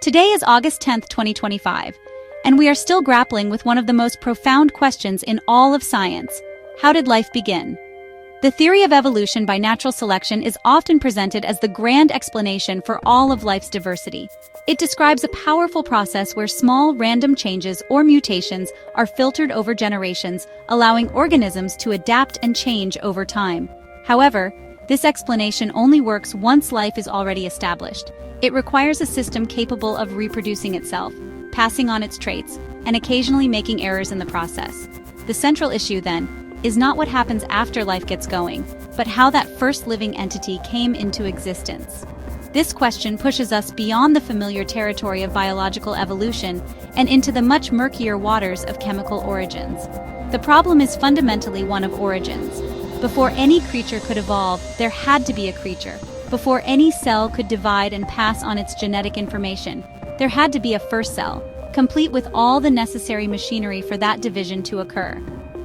Today is August 10th, 2025, and we are still grappling with one of the most profound questions in all of science. How did life begin? The theory of evolution by natural selection is often presented as the grand explanation for all of life's diversity. It describes a powerful process where small, random changes or mutations are filtered over generations, allowing organisms to adapt and change over time. However, this explanation only works once life is already established. It requires a system capable of reproducing itself, passing on its traits, and occasionally making errors in the process. The central issue, then, is not what happens after life gets going, but how that first living entity came into existence. This question pushes us beyond the familiar territory of biological evolution and into the much murkier waters of chemical origins. The problem is fundamentally one of origins. Before any creature could evolve, there had to be a creature. Before any cell could divide and pass on its genetic information, there had to be a first cell, complete with all the necessary machinery for that division to occur.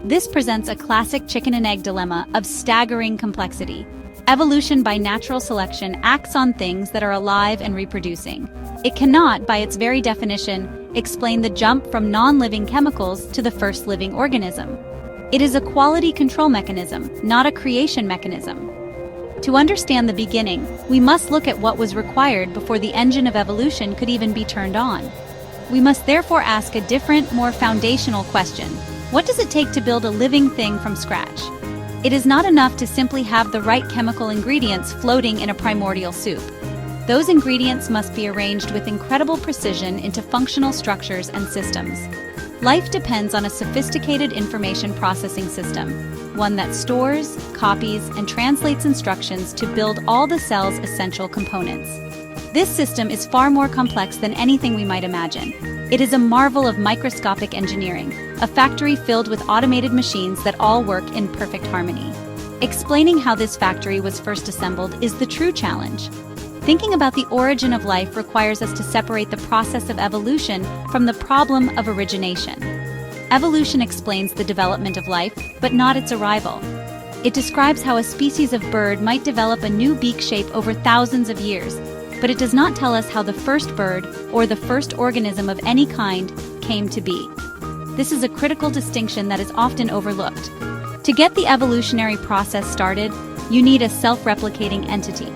This presents a classic chicken and egg dilemma of staggering complexity. Evolution by natural selection acts on things that are alive and reproducing. It cannot, by its very definition, explain the jump from non-living chemicals to the first living organism. It is a quality control mechanism, not a creation mechanism. To understand the beginning, we must look at what was required before the engine of evolution could even be turned on. We must therefore ask a different, more foundational question. What does it take to build a living thing from scratch? It is not enough to simply have the right chemical ingredients floating in a primordial soup. Those ingredients must be arranged with incredible precision into functional structures and systems. Life depends on a sophisticated information processing system, one that stores, copies, and translates instructions to build all the cell's essential components. This system is far more complex than anything we might imagine. It is a marvel of microscopic engineering, a factory filled with automated machines that all work in perfect harmony. Explaining how this factory was first assembled is the true challenge. Thinking about the origin of life requires us to separate the process of evolution from the problem of origination. Evolution explains the development of life, but not its arrival. It describes how a species of bird might develop a new beak shape over thousands of years, but it does not tell us how the first bird, or the first organism of any kind, came to be. This is a critical distinction that is often overlooked. To get the evolutionary process started, you need a self-replicating entity.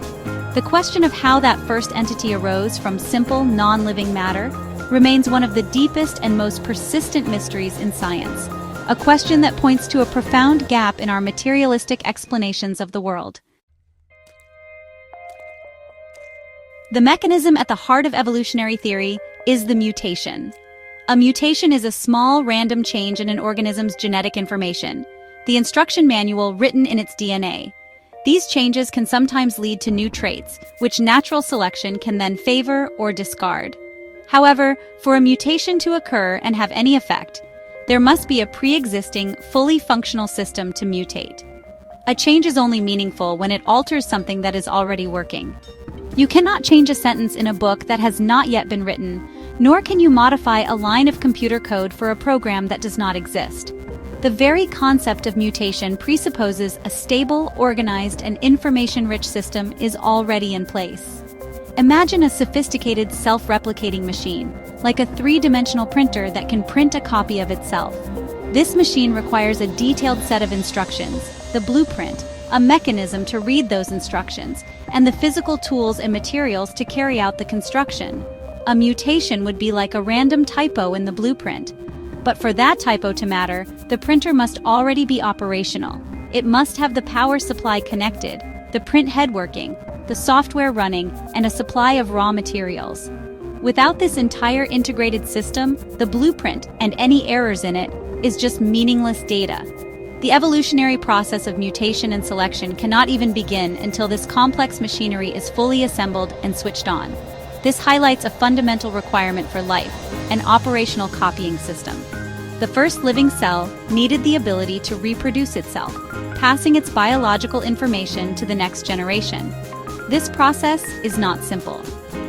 The question of how that first entity arose from simple, non-living matter remains one of the deepest and most persistent mysteries in science, a question that points to a profound gap in our materialistic explanations of the world. The mechanism at the heart of evolutionary theory is the mutation. A mutation is a small, random change in an organism's genetic information, the instruction manual written in its DNA. These changes can sometimes lead to new traits, which natural selection can then favor or discard. However, for a mutation to occur and have any effect, there must be a pre-existing, fully functional system to mutate. A change is only meaningful when it alters something that is already working. You cannot change a sentence in a book that has not yet been written, nor can you modify a line of computer code for a program that does not exist. The very concept of mutation presupposes a stable, organized, and information-rich system is already in place. Imagine a sophisticated self-replicating machine, like a three-dimensional printer that can print a copy of itself. This machine requires a detailed set of instructions, the blueprint, a mechanism to read those instructions, and the physical tools and materials to carry out the construction. A mutation would be like a random typo in the blueprint. But for that typo to matter, the printer must already be operational. It must have the power supply connected, the print head working, the software running, and a supply of raw materials. Without this entire integrated system, the blueprint, and any errors in it, is just meaningless data. The evolutionary process of mutation and selection cannot even begin until this complex machinery is fully assembled and switched on. This highlights a fundamental requirement for life, an operational copying system. The first living cell needed the ability to reproduce itself, passing its biological information to the next generation. This process is not simple.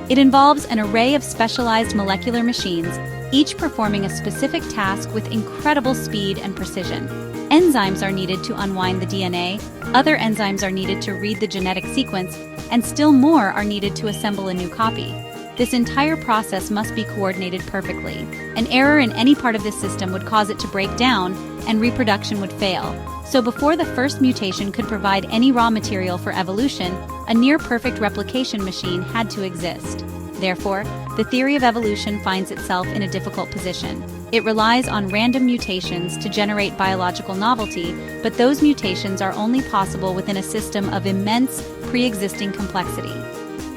It involves an array of specialized molecular machines, each performing a specific task with incredible speed and precision. Enzymes are needed to unwind the DNA, other enzymes are needed to read the genetic sequence, and still more are needed to assemble a new copy. This entire process must be coordinated perfectly. An error in any part of this system would cause it to break down, and reproduction would fail. So before the first mutation could provide any raw material for evolution, a near-perfect replication machine had to exist. Therefore, the theory of evolution finds itself in a difficult position. It relies on random mutations to generate biological novelty, but those mutations are only possible within a system of immense, pre-existing complexity.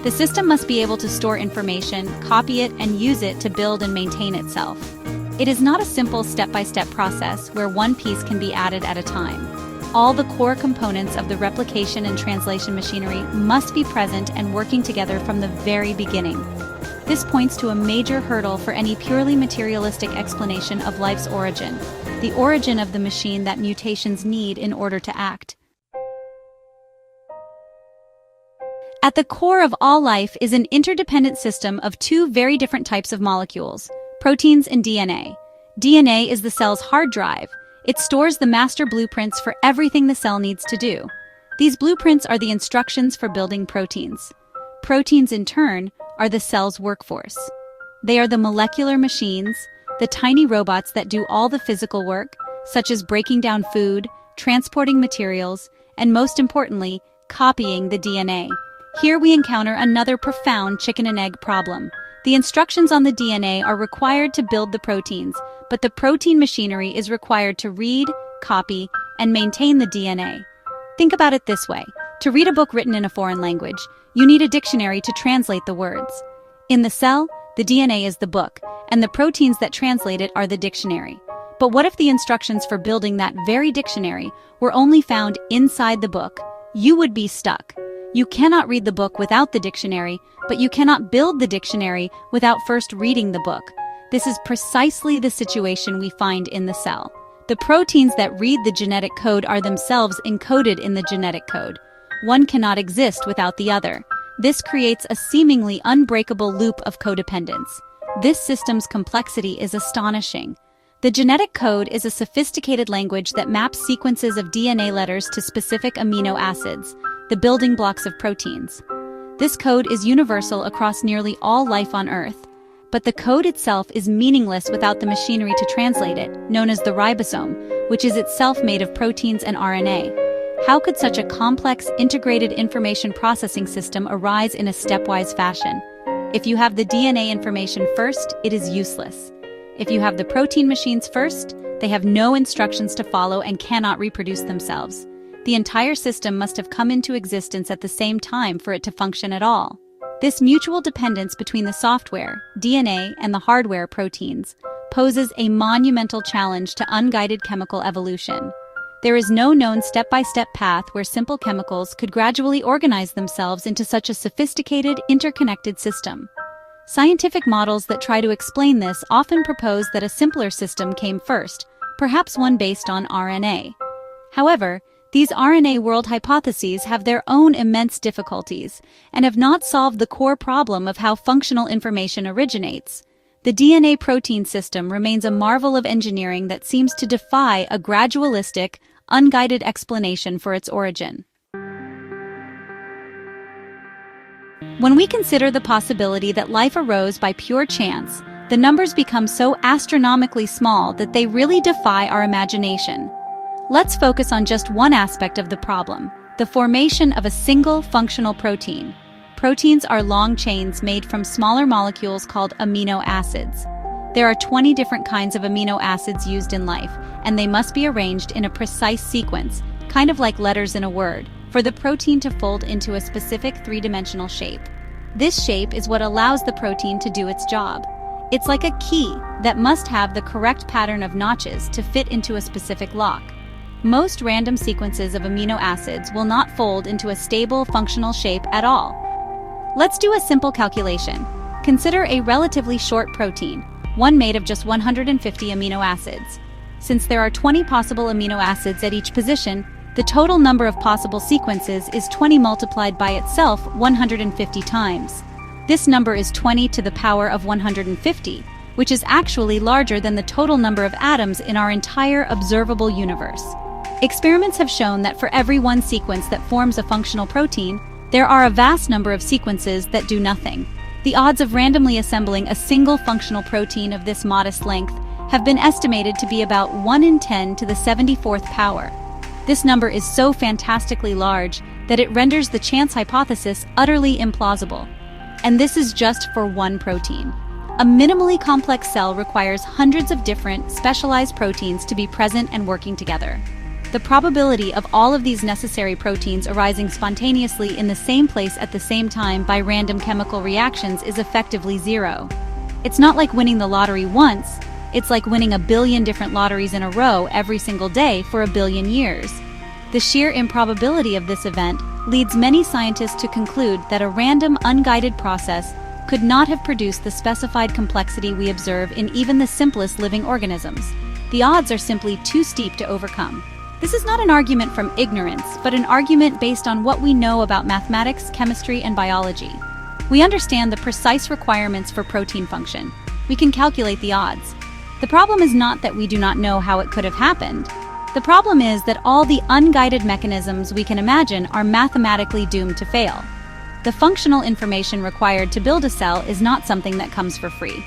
The system must be able to store information, copy it, and use it to build and maintain itself. It is not a simple step-by-step process where one piece can be added at a time. All the core components of the replication and translation machinery must be present and working together from the very beginning. This points to a major hurdle for any purely materialistic explanation of life's origin, the origin of the machine that mutations need in order to act. At the core of all life is an interdependent system of two very different types of molecules, proteins and DNA. DNA is the cell's hard drive. It stores the master blueprints for everything the cell needs to do. These blueprints are the instructions for building proteins. Proteins, in turn, are the cell's workforce. They are the molecular machines, the tiny robots that do all the physical work, such as breaking down food, transporting materials, and most importantly, copying the DNA. Here we encounter another profound chicken and egg problem. The instructions on the DNA are required to build the proteins, but the protein machinery is required to read, copy, and maintain the DNA. Think about it this way. To read a book written in a foreign language, you need a dictionary to translate the words. In the cell, the DNA is the book, and the proteins that translate it are the dictionary. But what if the instructions for building that very dictionary were only found inside the book? You would be stuck. You cannot read the book without the dictionary, but you cannot build the dictionary without first reading the book. This is precisely the situation we find in the cell. The proteins that read the genetic code are themselves encoded in the genetic code. One cannot exist without the other. This creates a seemingly unbreakable loop of codependence. This system's complexity is astonishing. The genetic code is a sophisticated language that maps sequences of DNA letters to specific amino acids, the building blocks of proteins. This code is universal across nearly all life on Earth. But the code itself is meaningless without the machinery to translate it, known as the ribosome, which is itself made of proteins and RNA. How could such a complex, integrated information processing system arise in a stepwise fashion? If you have the DNA information first, it is useless. If you have the protein machines first, they have no instructions to follow and cannot reproduce themselves. The entire system must have come into existence at the same time for it to function at all. This mutual dependence between the software, DNA, and the hardware, proteins, poses a monumental challenge to unguided chemical evolution. There is no known step-by-step path where simple chemicals could gradually organize themselves into such a sophisticated, interconnected system. Scientific models that try to explain this often propose that a simpler system came first, perhaps one based on RNA. However, these RNA world hypotheses have their own immense difficulties and have not solved the core problem of how functional information originates. The DNA protein system remains a marvel of engineering that seems to defy a gradualistic, unguided explanation for its origin. When we consider the possibility that life arose by pure chance, the numbers become so astronomically small that they really defy our imagination. Let's focus on just one aspect of the problem, the formation of a single functional protein. Proteins are long chains made from smaller molecules called amino acids. There are 20 different kinds of amino acids used in life, and they must be arranged in a precise sequence, kind of like letters in a word, for the protein to fold into a specific three-dimensional shape. This shape is what allows the protein to do its job. It's like a key that must have the correct pattern of notches to fit into a specific lock. Most random sequences of amino acids will not fold into a stable, functional shape at all. Let's do a simple calculation. Consider a relatively short protein, one made of just 150 amino acids. Since there are 20 possible amino acids at each position, the total number of possible sequences is 20 multiplied by itself 150 times. This number is 20 to the power of 150, which is actually larger than the total number of atoms in our entire observable universe. Experiments have shown that for every one sequence that forms a functional protein, there are a vast number of sequences that do nothing. The odds of randomly assembling a single functional protein of this modest length have been estimated to be about 1 in 10 to the 74th power. This number is so fantastically large that it renders the chance hypothesis utterly implausible. And this is just for one protein. A minimally complex cell requires hundreds of different, specialized proteins to be present and working together. The probability of all of these necessary proteins arising spontaneously in the same place at the same time by random chemical reactions is effectively zero. It's not like winning the lottery once, it's like winning a billion different lotteries in a row every single day for a billion years. The sheer improbability of this event leads many scientists to conclude that a random, unguided process could not have produced the specified complexity we observe in even the simplest living organisms. The odds are simply too steep to overcome. This is not an argument from ignorance, but an argument based on what we know about mathematics, chemistry, and biology. We understand the precise requirements for protein function. We can calculate the odds. The problem is not that we do not know how it could have happened. The problem is that all the unguided mechanisms we can imagine are mathematically doomed to fail. The functional information required to build a cell is not something that comes for free.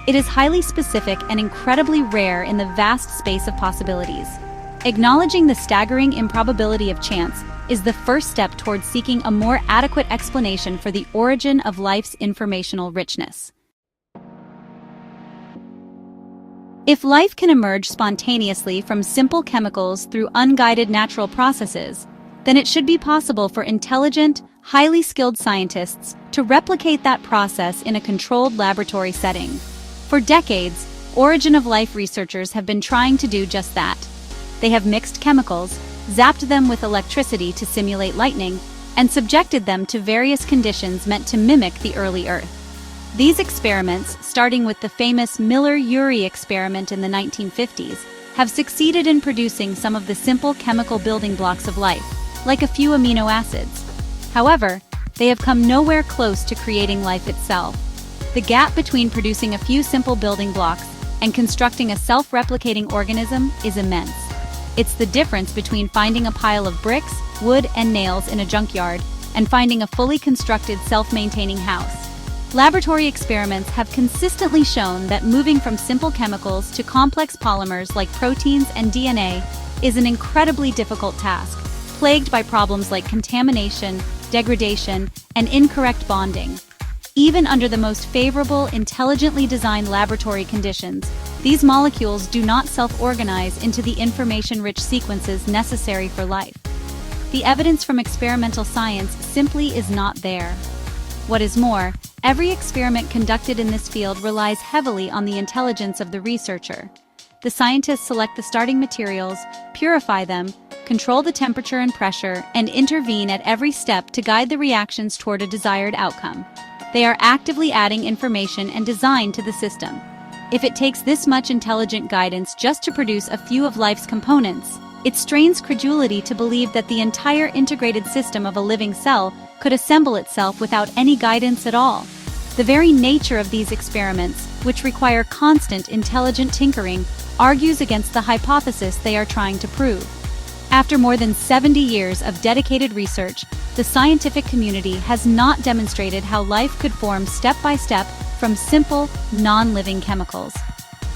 It is highly specific and incredibly rare in the vast space of possibilities. Acknowledging the staggering improbability of chance is the first step towards seeking a more adequate explanation for the origin of life's informational richness. If life can emerge spontaneously from simple chemicals through unguided natural processes, then it should be possible for intelligent, highly skilled scientists to replicate that process in a controlled laboratory setting. For decades, origin of life researchers have been trying to do just that. They have mixed chemicals, zapped them with electricity to simulate lightning, and subjected them to various conditions meant to mimic the early Earth. These experiments, starting with the famous Miller-Urey experiment in the 1950s, have succeeded in producing some of the simple chemical building blocks of life, like a few amino acids. However, they have come nowhere close to creating life itself. The gap between producing a few simple building blocks and constructing a self-replicating organism is immense. It's the difference between finding a pile of bricks, wood, and nails in a junkyard and finding a fully constructed, self-maintaining house. Laboratory experiments have consistently shown that moving from simple chemicals to complex polymers like proteins and DNA is an incredibly difficult task, plagued by problems like contamination, degradation, and incorrect bonding. Even under the most favorable, intelligently designed laboratory conditions, these molecules do not self-organize into the information-rich sequences necessary for life. The evidence from experimental science simply is not there. What is more, every experiment conducted in this field relies heavily on the intelligence of the researcher. The scientists select the starting materials, purify them, control the temperature and pressure, and intervene at every step to guide the reactions toward a desired outcome. They are actively adding information and design to the system. If it takes this much intelligent guidance just to produce a few of life's components, it strains credulity to believe that the entire integrated system of a living cell could assemble itself without any guidance at all. The very nature of these experiments, which require constant intelligent tinkering, argues against the hypothesis they are trying to prove. After more than 70 years of dedicated research, the scientific community has not demonstrated how life could form step by step from simple, non-living chemicals.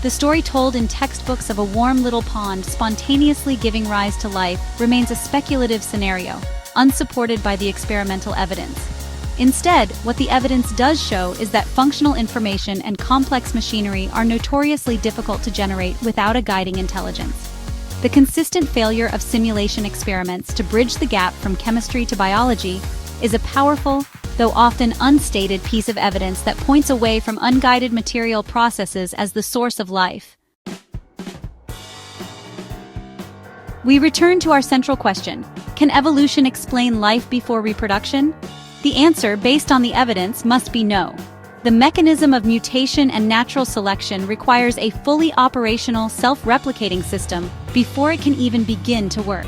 The story told in textbooks of a warm little pond spontaneously giving rise to life remains a speculative scenario, unsupported by the experimental evidence. Instead, what the evidence does show is that functional information and complex machinery are notoriously difficult to generate without a guiding intelligence. The consistent failure of simulation experiments to bridge the gap from chemistry to biology is a powerful, though often unstated piece of evidence that points away from unguided material processes as the source of life. We return to our central question: can evolution explain life before reproduction? The answer, based on the evidence, must be no. The mechanism of mutation and natural selection requires a fully operational, self-replicating system before it can even begin to work.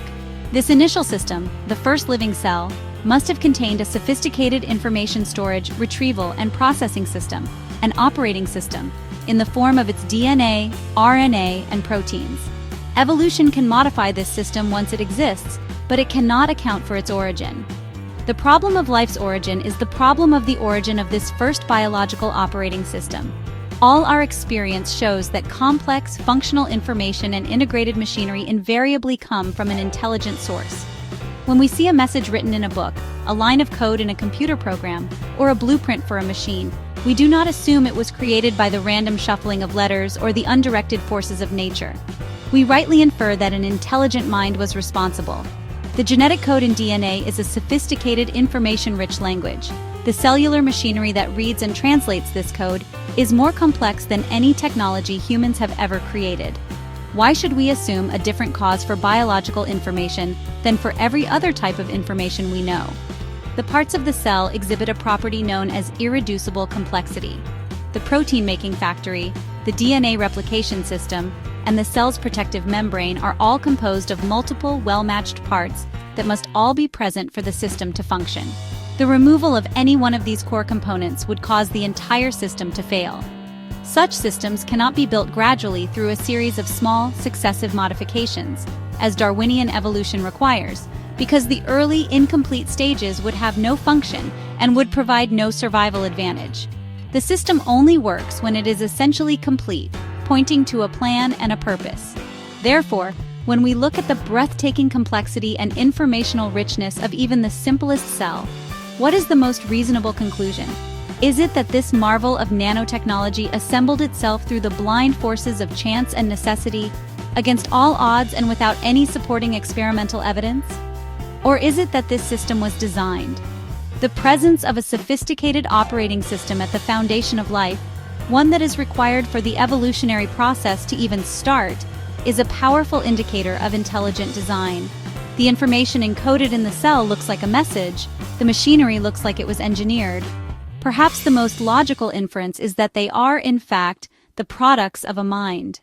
This initial system, the first living cell, must have contained a sophisticated information storage, retrieval, and processing system, an operating system, in the form of its DNA, RNA, and proteins. Evolution can modify this system once it exists, but it cannot account for its origin. The problem of life's origin is the problem of the origin of this first biological operating system. All our experience shows that complex, functional information and integrated machinery invariably come from an intelligent source. When we see a message written in a book, a line of code in a computer program, or a blueprint for a machine, we do not assume it was created by the random shuffling of letters or the undirected forces of nature. We rightly infer that an intelligent mind was responsible. The genetic code in DNA is a sophisticated, information-rich language. The cellular machinery that reads and translates this code is more complex than any technology humans have ever created. Why should we assume a different cause for biological information than for every other type of information we know? The parts of the cell exhibit a property known as irreducible complexity. The protein-making factory, the DNA replication system, and the cell's protective membrane are all composed of multiple, well-matched parts that must all be present for the system to function. The removal of any one of these core components would cause the entire system to fail. Such systems cannot be built gradually through a series of small, successive modifications, as Darwinian evolution requires, because the early, incomplete stages would have no function and would provide no survival advantage. The system only works when it is essentially complete, pointing to a plan and a purpose. Therefore, when we look at the breathtaking complexity and informational richness of even the simplest cell, what is the most reasonable conclusion? Is it that this marvel of nanotechnology assembled itself through the blind forces of chance and necessity, against all odds and without any supporting experimental evidence? Or is it that this system was designed? The presence of a sophisticated operating system at the foundation of life, one that is required for the evolutionary process to even start, is a powerful indicator of intelligent design. The information encoded in the cell looks like a message, the machinery looks like it was engineered. Perhaps the most logical inference is that they are, in fact, the products of a mind.